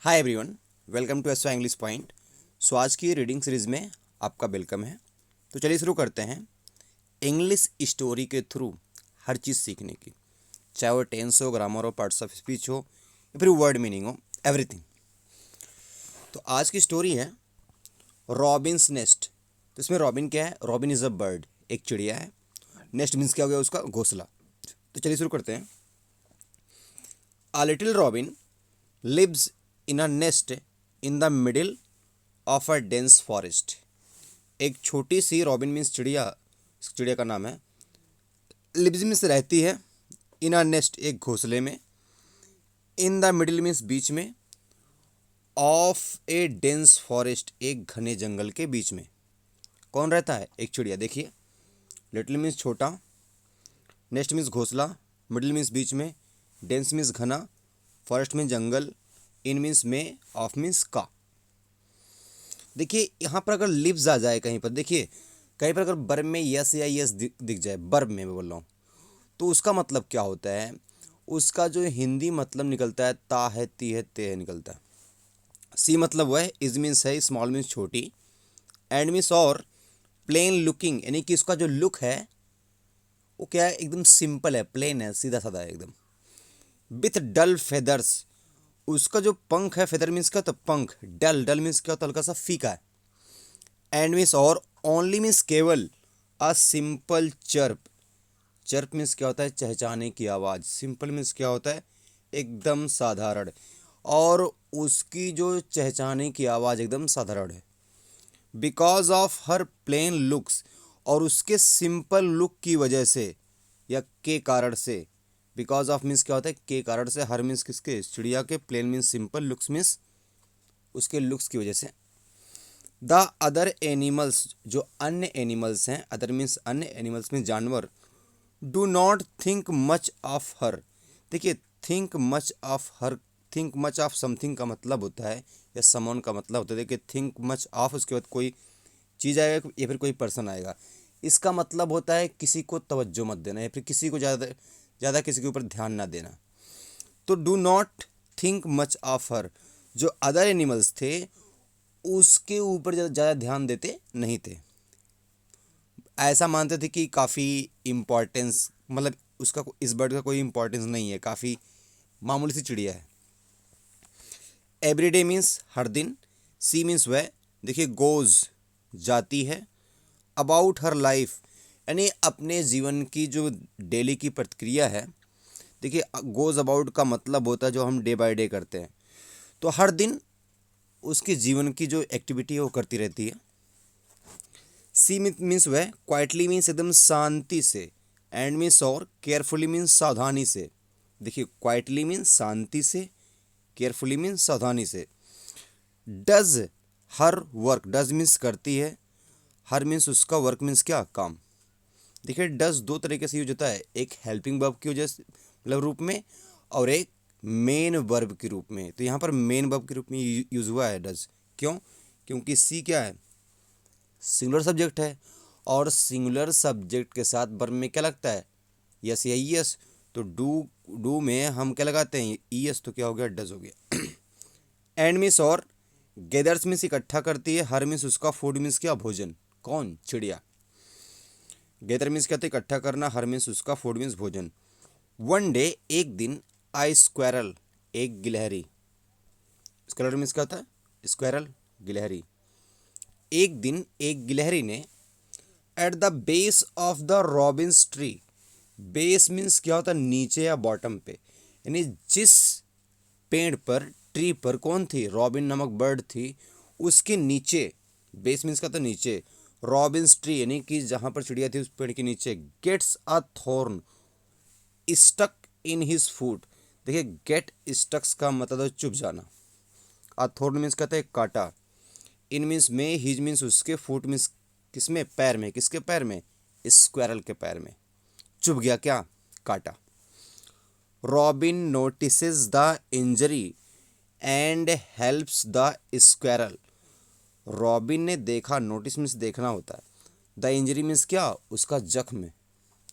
Hi everyone, welcome to एसवा English point. So आज की रीडिंग सीरीज़ में आपका वेलकम है। तो चलिए शुरू करते हैं। इंग्लिश स्टोरी के थ्रू हर चीज़ सीखने की, चाहे वो टेंस हो, ग्रामर हो, पार्ट्स ऑफ स्पीच हो या फिर वर्ड मीनिंग हो, एवरीथिंग। तो आज की स्टोरी है रॉबिन्स नेस्ट। तो इसमें रॉबिन क्या है? रॉबिन इज़ अ बर्ड, एक चिड़िया है। नेस्ट मीन्स क्या हो गया? उसका घोंसला। तो चलिए शुरू करते हैं। A little robin lives in a nest in the middle of a dense forest। एक छोटी सी रॉबिन मीन्स चिड़िया, इस चिड़िया का नाम है। लिव्स मीन्स रहती है, इन अ नेस्ट एक घोंसले में, इन द मिडिल मीन्स बीच में, ऑफ ए डेंस फॉरेस्ट एक घने जंगल के बीच में। कौन रहता है? एक चिड़िया। देखिए, लिटिल मीन्स छोटा, नेस्ट मीन्स घोंसला, मिडिल मीन्स बीच में, डेंस मीन्स घना, फॉरेस्ट मीन्स जंगल, इन मीन्स में, ऑफ मीन्स का। देखिए यहाँ पर अगर लिव्स आ जाए कहीं पर, देखिए कहीं पर अगर वर्ब में यस या यस दिख जाए, वर्ब में मैं बोल रहा हूँ, तो उसका मतलब क्या होता है? उसका जो हिंदी मतलब निकलता है ता है, ती है, ते है निकलता है। सी मतलब वह है, इज मीन्स है, स्मॉल मीन्स छोटी, एंड मीन्स और, प्लेन लुकिंग यानी कि उसका जो लुक है वो क्या है? एकदम सिंपल है, प्लेन है, सीधा साधा है एकदम। विथ डल फेदर्स, उसका जो पंख है, फेदर मीन्स क्या होता है? पंख। डल, डल मीन्स क्या होता है? हल्का सा फीका है। एंड मीन्स और, ओनली मीन्स केवल, a simple chirp. Chirp means क्या होता है? चहचहाने की आवाज़। सिंपल मीन्स क्या होता है? एकदम साधारण। और उसकी जो चहचहाने की आवाज़ एकदम साधारण है। Because of her plain looks, और उसके सिंपल लुक की वजह से या के कारण से। बिकॉज ऑफ मीन्स क्या होता है? के कारण से। हर मीन्स किसके? चिड़िया के। Plain means simple, looks means उसके लुक्स की वजह से। द अदर एनिमल्स, जो अन्य एनिमल्स हैं, अदर मीन्स अन्य, एनिमल्स मीन्स जानवर, do not think much of her. देखिए, think much of her, think much of something का मतलब होता है, या समवन का मतलब होता है। देखिए, थिंक मच ऑफ, उसके बाद कोई चीज़ आएगा या फिर कोई पर्सन आएगा। इसका मतलब होता है किसी को तवज्जो मत देना, या फिर किसी को ज़्यादा ज़्यादा किसी के ऊपर ध्यान ना देना। तो do not think much of हर, जो अदर एनिमल्स थे उसके ऊपर ज़्यादा ध्यान देते नहीं थे। ऐसा मानते थे कि काफ़ी इम्पोर्टेंस, मतलब उसका इस बर्ड का कोई इम्पोर्टेंस नहीं है, काफ़ी मामूली सी चिड़िया है। एवरीडे मीन्स हर दिन, सी मीन्स वह। देखिए, गोज जाती है, अबाउट हर लाइफ यानी अपने जीवन की जो डेली की प्रतिक्रिया है। देखिए, गोज अबाउट का मतलब होता है जो हम डे बाय डे करते हैं। तो हर दिन उसके जीवन की जो एक्टिविटी है वो करती रहती है। सी मीन्स वह, क्वाइटली मीन्स एकदम शांति से, एंड मीन्स और, केयरफुली मीन्स सावधानी से। देखिए, क्वाइटली मीन्स शांति से, केयरफुली मीन्स सावधानी से। Does her work, does means करती है, हर मीन्स उसका, वर्क मीन्स क्या? काम। देखिए, डज दो तरीके से यूज होता है, एक हेल्पिंग वर्ब की वजह से मतलब रूप में, और एक मेन वर्ब के रूप में। तो यहाँ पर मेन वर्ब के रूप में यूज हुआ है डज। क्यों? क्योंकि सी क्या है? सिंगुलर सब्जेक्ट है, और सिंगुलर सब्जेक्ट के साथ वर्ब में क्या लगता है? यस या यस। तो डू में हम क्या लगाते हैं? यस। तो क्या हो गया? डज हो गया। एंड मीन्स और, गैदर्स मीन्स इकट्ठा करती है, हर मीन्स उसका, फूड मीन्स क्या? भोजन। कौन? चिड़िया। गैदर मीन्स क्या होता है? इकट्ठा करना, हर मीन्स उसका, फूड मीन्स भोजन। वन डे एक दिन, आई स्क्वायरल एक गिलहरी। स्क्वायरल मीन्स क्या होता है? स्क्वायरल, गिलहरी। एक दिन एक गिलहरी ने, at the base of the Robins tree. Base means क्या होता है? नीचे या बॉटम पे, यानी जिस पेड़ पर, ट्री पर कौन थी? रॉबिन नामक बर्ड थी, उसके नीचे। बेस मीन्स का तो नीचे, रॉबिन्स ट्री यानी कि जहाँ पर चिड़िया थी उस पेड़ के नीचे। Gets a thorn stuck in his foot. देखिए, गेट स्टक्स का मतलब है चुभ जाना। अ थॉर्न मीन्स कहते हैं कांटा। इन मीन्स में, हिज मीन्स उसके, फूट मीन्स किसमें? पैर में। किसके पैर में? स्क्वायरल के पैर में। चुभ गया क्या? काटा। Robin notices the injury and helps the squirrel. Robin ने देखा, नोटिस मीन्स देखना होता है, द इंजरी मीन्स क्या? उसका जख्म है।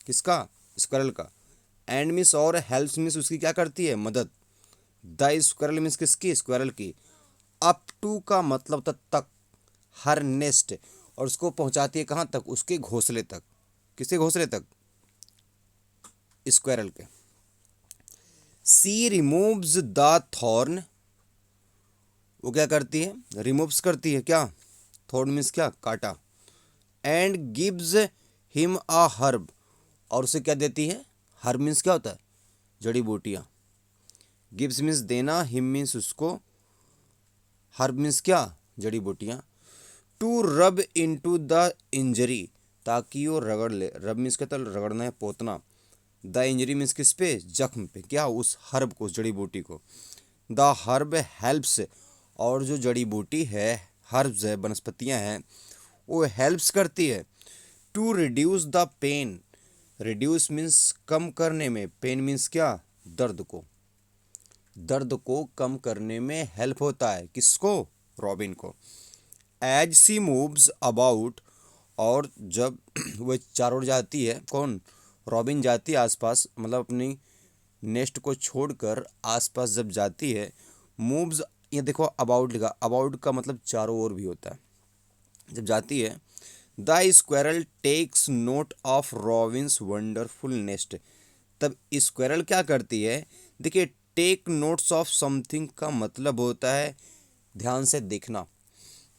किसका? स्क्वायरल का। एंड मीन्स और, हेल्प्स मीन्स उसकी क्या करती है? मदद। द स्क्वायरल मीन्स किसकी, स्क्वायरल की। अप टू का मतलब था तक, हर नेस्ट, और उसको पहुंचाती है कहाँ तक, उसके घोंसले तक। किसके घोंसले तक, स्क्वायरल के। सी रिमूव्स द थॉर्न, वो क्या करती है, रिमूव्स करती है क्या, थॉर्न मीन्स क्या, कांटा। And gives him a herb, और उसे क्या देती है, हर्ब मीन्स क्या होता है, जड़ी बूटियाँ। गिव्स मीन्स देना, हिम मीन्स उसको, हर्ब मीन्स क्या, जड़ी बूटियाँ। To rub into the injury, ताकि वो रगड़ ले, रब मीन्स क्या, रगड़ना है, पोतना। द इंजरी मीन्स किस पे, जख्म पे, क्या, उस हर्ब को, उस जड़ी बूटी को। द हर्ब हेल्प्स, और जो जड़ी बूटी है, हर्ब्स है, वनस्पतियाँ हैं, वो हेल्प्स करती है। To reduce the pain, reduce means कम करने में, पेन मीन्स क्या, दर्द को, दर्द को कम करने में हेल्प होता है, किसको, रॉबिन को। एज सी मूव्स अबाउट, और जब वह चारों ओर जाती है, कौन, रॉबिन जाती है आसपास, मतलब अपनी नेस्ट को छोड़कर आसपास जब जाती है। मूव्स, ये देखो अबाउट लिखा, अबाउट का मतलब चारों ओर भी होता है, जब जाती है। The squirrel takes note of robin's wonderful nest, तब स्क्वायरल क्या करती है, देखिए, टेक नोट्स ऑफ समथिंग का मतलब होता है ध्यान से देखना।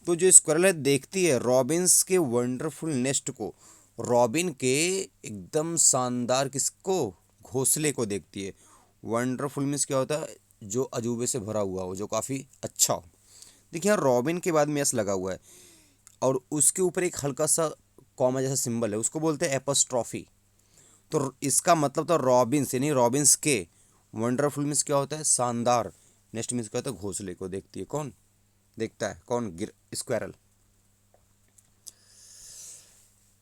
तो जो स्क्वायरल है देखती है रॉबिन्स के वंडरफुल नेस्ट को, रॉबिन के एकदम शानदार किसको, घोंसले को देखती है। वंडरफुल मीन्स क्या होता है, जो अजूबे से भरा हुआ हो, जो काफ़ी अच्छा हो। देखिए यहाँ रॉबिन के बाद में एस लगा हुआ है, और उसके ऊपर एक हल्का सा कॉमा जैसा सिंबल है, उसको बोलते हैं एपस्ट्रॉफी। तो इसका मतलब था रॉबिन्स, यानी रॉबिन्स के, वंडरफुल मीन्स क्या होता है, शानदार, नेक्स्ट मीन्स क्या होता है, घोंसले को देखती है, कौन देखता है, कौन, squirrel.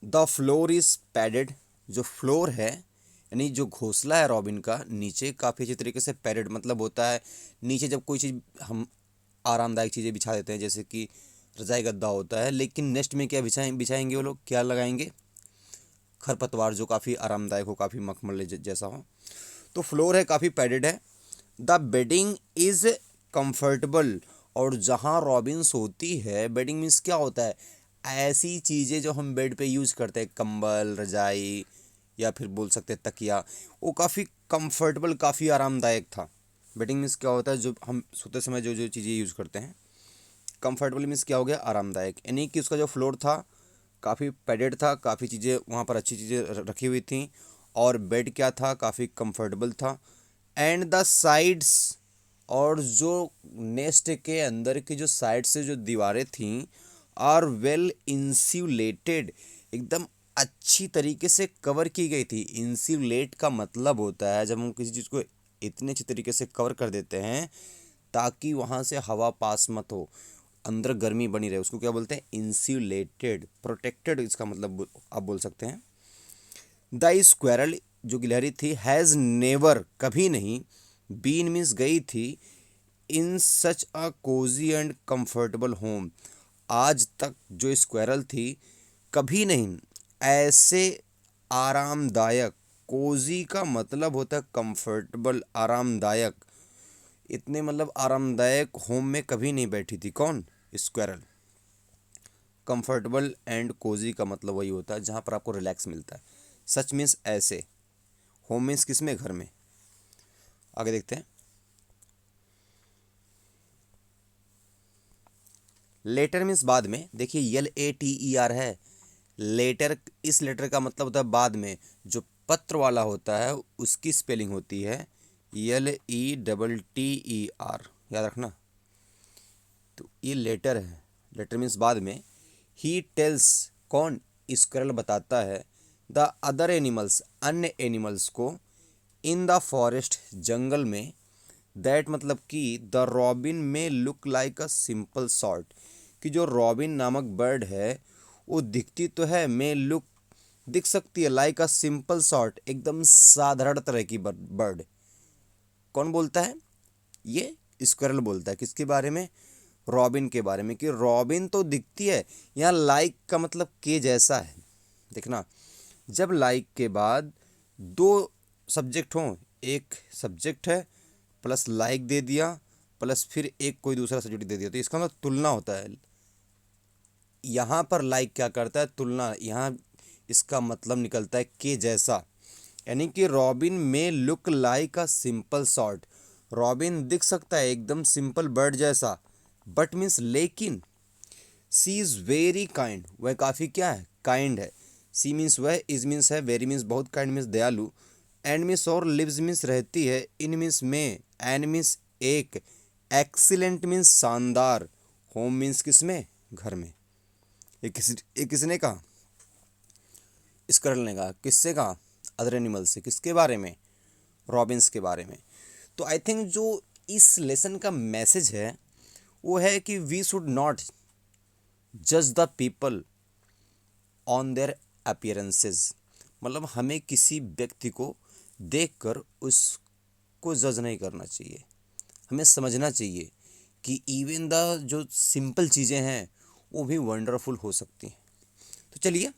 The floor is padded, जो फ्लोर है, यानी जो घोंसला है रॉबिन का, नीचे काफ़ी अच्छी तरीके से पैडेड मतलब होता है, नीचे जब कोई चीज़ हम आरामदायक चीज़ें बिछा देते हैं, जैसे कि रजाई गद्दा होता है, लेकिन नेक्स्ट में क्या बिछाएंगे वो लोग, क्या लगाएंगे, खरपतवार, जो काफ़ी आरामदायक हो, काफ़ी मखमल जैसा हो। तो फ्लोर है, काफ़ी पैडेड है। द बेडिंग इज़ कंफर्टेबल, और जहाँ रॉबिन सोती है, बेडिंग मीन्स क्या होता है, ऐसी चीज़ें जो हम बेड पे यूज़ करते हैं, कंबल, रजाई, या फिर बोल सकते हैं तकिया, वो काफ़ी कंफर्टेबल, काफ़ी आरामदायक था। बेडिंग मीन्स क्या होता है, जो हम सोते समय जो जो चीज़ें यूज़ करते हैं। कंफर्टेबल मीन्स क्या हो गया, आरामदायक, यानी कि उसका जो फ्लोर था काफ़ी पैडेड था, काफ़ी चीज़ें वहाँ पर अच्छी चीज़ें रखी हुई थी, और बेड क्या था, काफ़ी कंफर्टेबल था। एंड द साइड्स, और जो नेस्ट के अंदर की जो साइड से जो दीवारें थीं, आर वेल इंसुलेटेड, एकदम अच्छी तरीके से कवर की गई थी। इंसुलेट का मतलब होता है जब हम किसी चीज़ को इतने अच्छी तरीके से कवर कर देते हैं ताकि वहाँ से हवा पास मत हो, अंदर गर्मी बनी रहे, उसको क्या बोलते हैं, इंसुलेटेड, प्रोटेक्टेड, इसका मतलब आप बोल सकते हैं। द स्क्वायरल, जो गिलहरी थी, हैज़ नेवर, कभी नहीं, बीन मीन्स गई थी, इन सच अ कोजी एंड कंफर्टेबल होम, आज तक जो स्क्वायरल थी कभी नहीं ऐसे आरामदायक, कोजी का मतलब होता है कंफर्टेबल, आरामदायक, इतने मतलब आरामदायक होम में कभी नहीं बैठी थी, कौन, स्क्वायरल। कंफर्टेबल एंड कोजी का मतलब वही होता है जहाँ पर आपको रिलैक्स मिलता है। सच मीन्स ऐसे, होम मीन्स किस में, घर में। आगे देखते हैं। लेटर मीन्स बाद में, देखिए LATER है, लेटर, इस लेटर का मतलब होता है बाद में, जो पत्र वाला होता है उसकी स्पेलिंग होती है LETTER, याद रखना। तो ये लेटर है, लेटर मीन्स बाद में। ही टेल्स, कौन, स्क्वायरल बताता है, द अदर एनिमल्स, अन्य एनिमल्स को, इन द फॉरेस्ट, जंगल में, दैट मतलब कि द रॉबिन में look like a simple sort, कि जो रॉबिन नामक बर्ड है वो दिखती तो है, में लुक, दिख सकती है, लाइक अ सिंपल सॉर्ट, एकदम साधारण तरह की बर्ड। कौन बोलता है, ये स्क्वायरल बोलता है, किसके बारे में, रॉबिन के बारे में, कि रॉबिन तो दिखती है, यहाँ लाइक का मतलब के जैसा है। देखना, जब लाइक के बाद दो सब्जेक्ट हों, एक सब्जेक्ट है प्लस लाइक दे दिया प्लस फिर एक कोई दूसरा सब्जेक्ट दे दिया, तो इसका मतलब तुलना होता है। यहाँ पर लाइक क्या करता है, तुलना। यहाँ इसका मतलब निकलता है के जैसा, यानी कि रॉबिन में look like a simple sort. Robin दिख सकता है एकदम सिंपल बर्ड जैसा, बट मीन्स लेकिन सी इज़ वेरी काइंड, वह काफ़ी क्या है, काइंड है। सी मीन्स वह, इज मीन्स है, वेरी मीन्स बहुत, काइंड मीन्स दयालु, एंड मीन्स और, लिव्स मीन्स रहती है, इन मीन्स में, एंड मीन्स एक, एक्सीलेंट मीन्स शानदार, होम मीन्स किस में, घर में। ये किसने कहा, स्करल ने कहा। किससे कहा, अदर एनिमल से। किसके बारे में, रॉबिन्स के बारे में। तो आई थिंक जो इस लेसन का मैसेज है वो है कि वी शुड नॉट जज the people on their appearances. मतलब हमें किसी व्यक्ति को देखकर उसको जज नहीं करना चाहिए, हमें समझना चाहिए कि इवन द जो सिंपल चीज़ें हैं वो भी वंडरफुल हो सकती हैं। तो चलिए,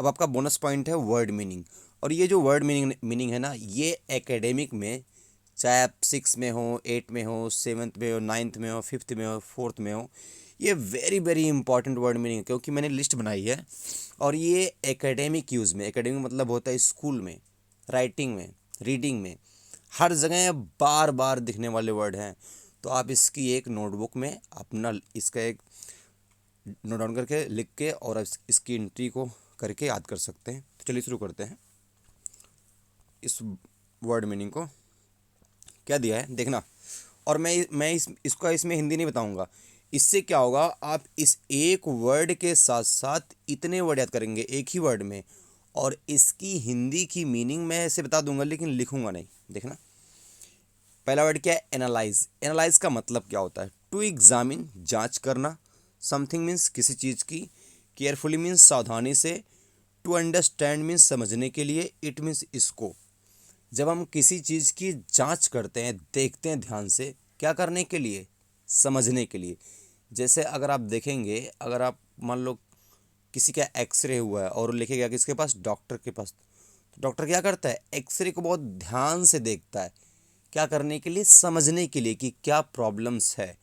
अब आपका बोनस पॉइंट है वर्ड मीनिंग। और ये जो वर्ड मीनिंग है ना, ये एकेडमिक में चाहे आप 6 में हो, 8 में हो, 7th में हो, 9th में हो, 5th में हो, 4th में हो, ये very very important word meaning है, क्योंकि मैंने लिस्ट बनाई है। और ये एकेडमिक यूज़ में, एकेडमिक मतलब होता है स्कूल में, राइटिंग में, रीडिंग में, हर जगह बार बार दिखने वाले वर्ड हैं। तो आप इसकी एक नोटबुक में अपना इसका एक नोट डाउन करके लिख के और इसकी एंट्री को करके याद कर सकते हैं। तो चलिए शुरू करते हैं। इस वर्ड मीनिंग को क्या दिया है देखना। और मैं इसका इसमें हिंदी नहीं बताऊंगा। इससे क्या होगा, आप इस एक वर्ड के साथ साथ इतने वर्ड याद करेंगे एक ही वर्ड में, और इसकी हिंदी की मीनिंग मैं ऐसे बता दूंगा लेकिन लिखूंगा नहीं। देखना, पहला वर्ड क्या है, एनालाइज। एनालाइज का मतलब क्या होता है, टू एग्जामिन, जांच करना, समथिंग मीन्स किसी चीज़ की, केयरफुली मीन्स सावधानी से, टू अंडरस्टैंड मीन्स समझने के लिए, इट मीन्स इसको। जब हम किसी चीज़ की जांच करते हैं, देखते हैं ध्यान से, क्या करने के लिए, समझने के लिए। जैसे अगर आप देखेंगे, अगर आप मान लो किसी का एक्सरे हुआ है और लेके गया किसके पास, डॉक्टर के पास, तो डॉक्टर क्या करता है, एक्सरे को बहुत ध्यान से देखता है। क्या करने के लिए, समझने के लिए कि क्या प्रॉब्लम्स है।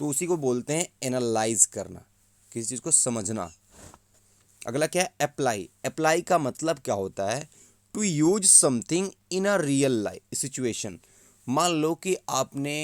तो उसी को बोलते हैं एनालाइज करना, किसी चीज़ को समझना। अगला क्या है, अप्लाई। अप्लाई का मतलब क्या होता है, to use something in a real life situation. मान लो कि आपने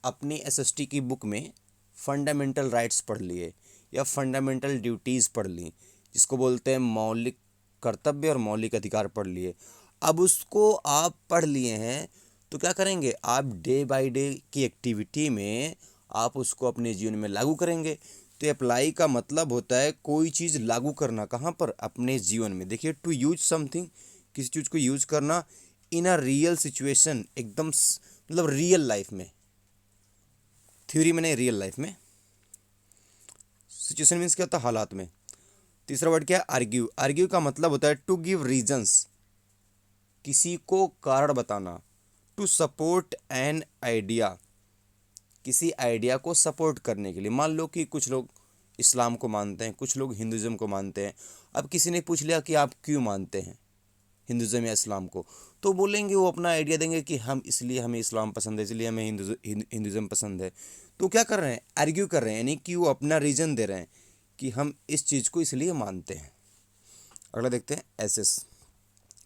अपनी एसएसटी की बुक में फंडामेंटल राइट्स पढ़ लिए या फंडामेंटल ड्यूटीज़ पढ़ ली, जिसको बोलते हैं मौलिक कर्तव्य और मौलिक अधिकार पढ़ लिए। अब उसको आप पढ़ लिए हैं तो क्या करेंगे, आप डे बाय डे की एक्टिविटी में आप उसको अपने जीवन में लागू करेंगे। तो अप्लाई का मतलब होता है कोई चीज़ लागू करना, कहाँ पर, अपने जीवन में। देखिए, टू यूज समथिंग, किसी चीज़ को यूज करना, इन अ रियल सिचुएशन, एकदम मतलब रियल लाइफ में। थ्योरी में नहीं, रियल लाइफ में। सिचुएशन मीन्स क्या होता है, हालात में। तीसरा वर्ड क्या है, आर्ग्यू। आर्ग्यू का मतलब होता है टू गिव रीजंस, किसी को कारण बताना, टू सपोर्ट एन आइडिया, किसी आइडिया को सपोर्ट करने के लिए। मान लो कि कुछ लोग इस्लाम को मानते हैं, कुछ लोग हिंदुज़म को मानते हैं। अब किसी ने पूछ लिया कि आप क्यों मानते हैं हिंदुज़म या इस्लाम को, तो बोलेंगे, वो अपना आइडिया देंगे कि हम इसलिए, हमें इस्लाम पसंद है, इसलिए हमें हिंदुज़म पसंद है। तो क्या कर रहे हैं, आर्ग्यू कर रहे हैं, यानी कि वो अपना रीज़न दे रहे हैं कि हम इस चीज़ को इसलिए मानते हैं। अगला देखते हैं, एसेस।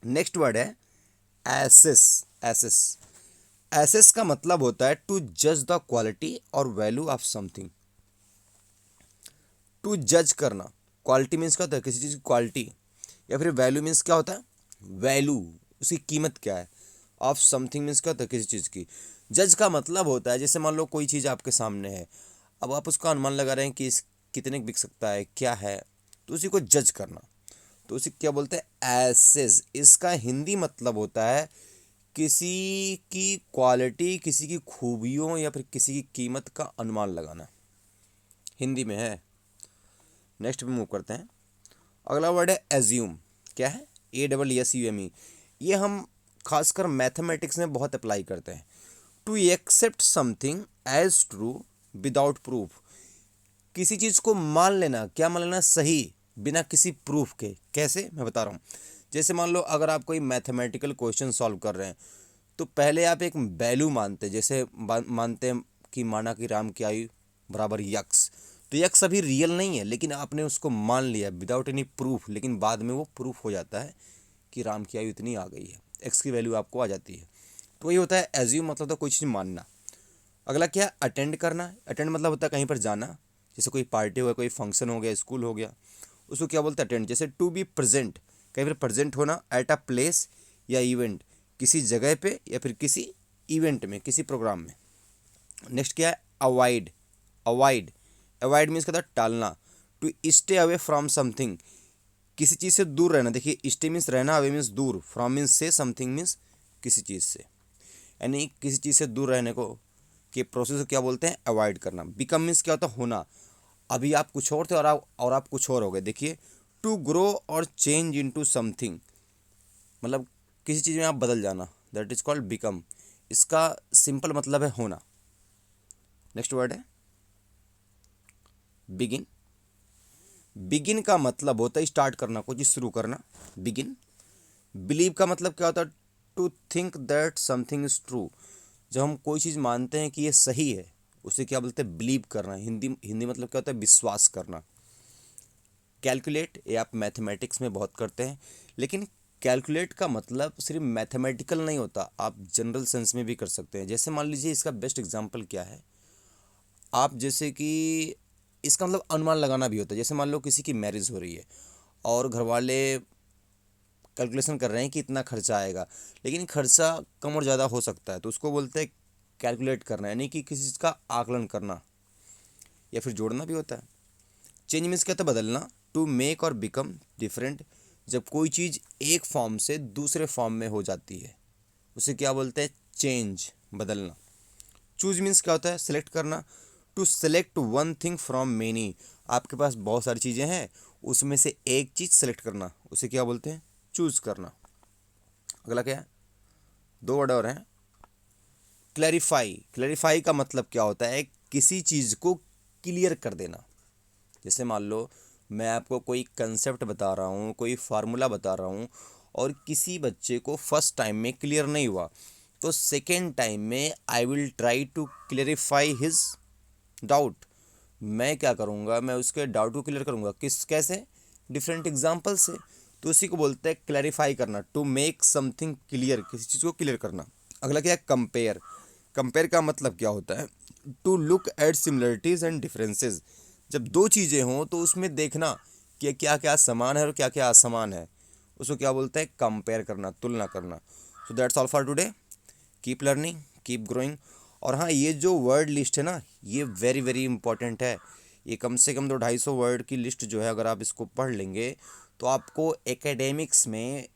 नेक्स्ट वर्ड है एसेस। एसेस, एसेस का मतलब होता है टू जज द क्वालिटी और वैल्यू ऑफ समथिंग। टू जज करना, क्वालिटी मीन्स क्या होता है, किसी चीज़ की क्वालिटी, या फिर वैल्यू मीन्स क्या होता है, वैल्यू, उसकी कीमत क्या है। ऑफ समथिंग मीन्स क्या होता है, किसी चीज़ की। जज का मतलब होता है, जैसे मान लो कोई चीज़ आपके सामने है, अब आप उसका अनुमान लगा रहे हैं कि इस कितने बिक सकता है, क्या है, तो उसी को जज करना। तो उसी क्या बोलते हैं, एसेस। इसका हिंदी मतलब होता है किसी की क्वालिटी, किसी की खूबियों या फिर किसी की कीमत का अनुमान लगाना, हिंदी में है। नेक्स्ट पे मूव करते हैं। अगला वर्ड है एज्यूम। क्या है, ASSUME। ये हम खासकर मैथमेटिक्स में बहुत अप्लाई करते हैं। To accept something as true without proof, किसी चीज़ को मान लेना, क्या मान लेना, सही, बिना किसी प्रूफ के। कैसे, मैं बता रहा हूँ। जैसे मान लो अगर आप कोई मैथमेटिकल क्वेश्चन सॉल्व कर रहे हैं, तो पहले आप एक वैल्यू मानते, जैसे मानते हैं कि माना कि राम की आयु बराबर यक्स, तो यक्स अभी रियल नहीं है, लेकिन आपने उसको मान लिया विदाउट एनी प्रूफ, लेकिन बाद में वो प्रूफ हो जाता है कि राम की आयु इतनी आ गई है, एक्स की वैल्यू आपको आ जाती है। तो वही होता है एज्यूम, मतलब तो कोई चीज़ मानना। अगला क्या है, अटेंड करना। अटेंड मतलब होता है कहीं पर जाना, जैसे कोई पार्टी हो गया, कोई फंक्शन हो गया, स्कूल हो गया, उसको क्या बोलते हैं, अटेंड। जैसे टू बी प्रेजेंट, कहीं पर प्रेजेंट होना, एट अ प्लेस या इवेंट, किसी जगह पे या फिर किसी इवेंट में, किसी प्रोग्राम में। नेक्स्ट क्या है, अवॉइड। अवॉइड अवॉइड मीन्स क्या होता है, टालना। To stay away from something, किसी चीज़ से दूर रहना। देखिए स्टे मीन्स रहना, अवे मीन्स दूर, फ्रॉम मीन्स से, समथिंग मीन्स किसी चीज़ से, यानी किसी चीज़ से दूर रहने को के प्रोसेस को क्या बोलते हैं, अवॉइड करना। बिकम मीन्स क्या होता है, होना। अभी आप कुछ और थे और आप कुछ और हो गए। देखिए टू ग्रो और चेंज इनटू समथिंग, मतलब किसी चीज़ में आप बदल जाना, दैट इज कॉल्ड बिकम। इसका सिंपल मतलब है होना। नेक्स्ट वर्ड है बिगिन। बिगिन का मतलब होता है स्टार्ट करना, कोई चीज़ शुरू करना, बिगिन। बिलीव का मतलब क्या होता है, to think that something is true. जब हम कोई चीज़ मानते हैं कि ये सही है, उसे क्या बोलते हैं, बिलीव करना। हिंदी मतलब क्या होता है, विश्वास करना। कैलकुलेट, ये आप मैथमेटिक्स में बहुत करते हैं, लेकिन कैलकुलेट का मतलब सिर्फ मैथमेटिकल नहीं होता, आप जनरल सेंस में भी कर सकते हैं। जैसे मान लीजिए, इसका बेस्ट एग्जांपल क्या है, आप जैसे कि इसका मतलब अनुमान लगाना भी होता है। जैसे मान लो किसी की मैरिज हो रही है और घर वाले कैलकुलेशन कर रहे हैं कि इतना खर्चा आएगा, लेकिन खर्चा कम और ज़्यादा हो सकता है, तो उसको बोलते हैं कैलकुलेट करना, यानी कि किसी चीज़ का आकलन करना, या फिर जोड़ना भी होता है। चेंज मीन्स क्या होता है, बदलना। टू मेक और बिकम डिफरेंट, जब कोई चीज़ एक फॉर्म से दूसरे फॉर्म में हो जाती है, उसे क्या बोलते हैं, चेंज, बदलना। चूज मीन्स क्या होता है, सेलेक्ट करना। To select one thing from many, आपके पास बहुत सारी चीज़ें हैं, उसमें से एक चीज़ सेलेक्ट करना, उसे क्या बोलते हैं, चूज करना। अगला क्या है, दो वर्ड और हैं, क्लैरिफाई। क्लैरिफाई का मतलब क्या होता है, किसी चीज़ को क्लियर कर देना। जैसे मान लो मैं आपको कोई कंसेप्ट बता रहा हूँ, कोई फार्मूला बता रहा हूँ, और किसी बच्चे को फर्स्ट टाइम में क्लियर नहीं हुआ, तो सेकेंड टाइम में I will try to clarify his doubt. मैं क्या करूँगा, मैं उसके डाउट को क्लियर करूँगा, कैसे, डिफरेंट एग्जाम्पल से। तो उसी को बोलते हैं क्लैरिफाई करना, टू मेक समथिंग क्लियर, किसी चीज़ को क्लियर करना। अगला क्या है, कंपेयर। कंपेयर का मतलब क्या होता है, to look at similarities and differences. जब दो चीज़ें हों तो उसमें देखना कि क्या क्या समान है और क्या क्या असमान है, उसको क्या बोलते हैं, कंपेयर करना, तुलना करना। So that's all for today. Keep learning, keep growing. और हाँ, ये जो वर्ड लिस्ट है ना, ये वेरी वेरी इंपॉर्टेंट है। ये कम से कम 200-250 वर्ड की लिस्ट जो है, अगर आप इसको पढ़ लेंगे तो आपको एकेडमिक्स में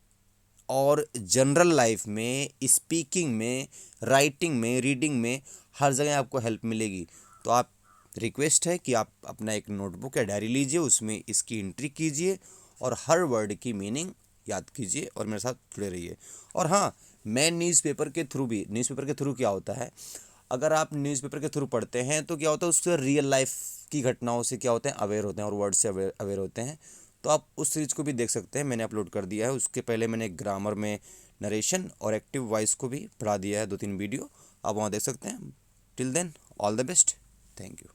और जनरल लाइफ में, स्पीकिंग में, राइटिंग में, रीडिंग में, हर जगह आपको हेल्प मिलेगी। तो आप, रिक्वेस्ट है कि आप अपना एक नोटबुक या डायरी लीजिए, उसमें इसकी एंट्री कीजिए और हर वर्ड की मीनिंग याद कीजिए और मेरे साथ जुड़े रहिए। और हाँ, मैं न्यूज़पेपर के थ्रू भी, न्यूज़पेपर के थ्रू क्या होता है, अगर आप न्यूज़पेपर के थ्रू पढ़ते हैं तो क्या होता है, उससे रियल लाइफ की घटनाओं से क्या होते हैं, अवेयर होते हैं, और वर्ड से अवेयर होते हैं। तो आप उस सीरीज़ को भी देख सकते हैं, मैंने अपलोड कर दिया है। उसके पहले मैंने ग्रामर में नरेशन और एक्टिव वॉइस को भी पढ़ा दिया है, 2-3 वीडियो आप वहाँ देख सकते हैं। Till then, all the best, thank you.